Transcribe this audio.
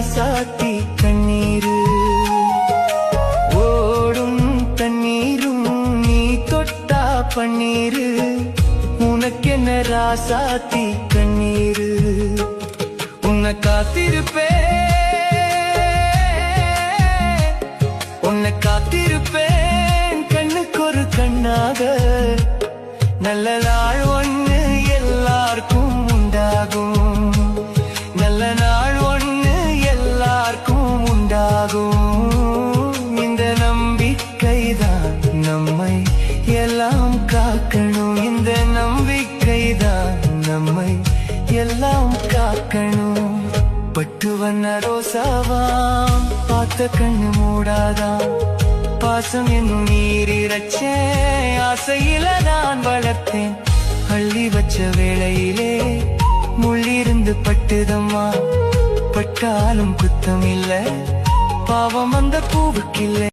ராசாத்தி கண்ணீரு ஓடும் தண்ணீரும் நீ தொட்டா பன்னீரு உனக்கென்ன ராசாத்தி கண்ணீரு உன்னை காத்திருப்பேன் கண்ணுக்கு ஒரு கண்ணாக நல்ல நாள் ஒண்ணு எல்லாருக்கும் உண்டாகும் நல்ல நாள் ஒண்ணு எல்லாருக்கும் உண்டாகும் இந்த நம்பிக்கைதான் நம்மை எல்லாம் காக்கணும் இந்த நம்பிக்கைதான் நம்மை எல்லாம் காக்கணும் பட்டு வண்ண ரோசாவாம் பார்த்த கண்ணு மூடாதான் பாசம் என்னும் நீரிரச்சேன் ஆசையில நான் வளர்த்தேன் அள்ளி வச்ச வேளையிலே முள்ளிருந்து பட்டுதம்மா பட்டாலும் குத்தம் இல்ல பாவம் அந்த பூவுக்கில்லை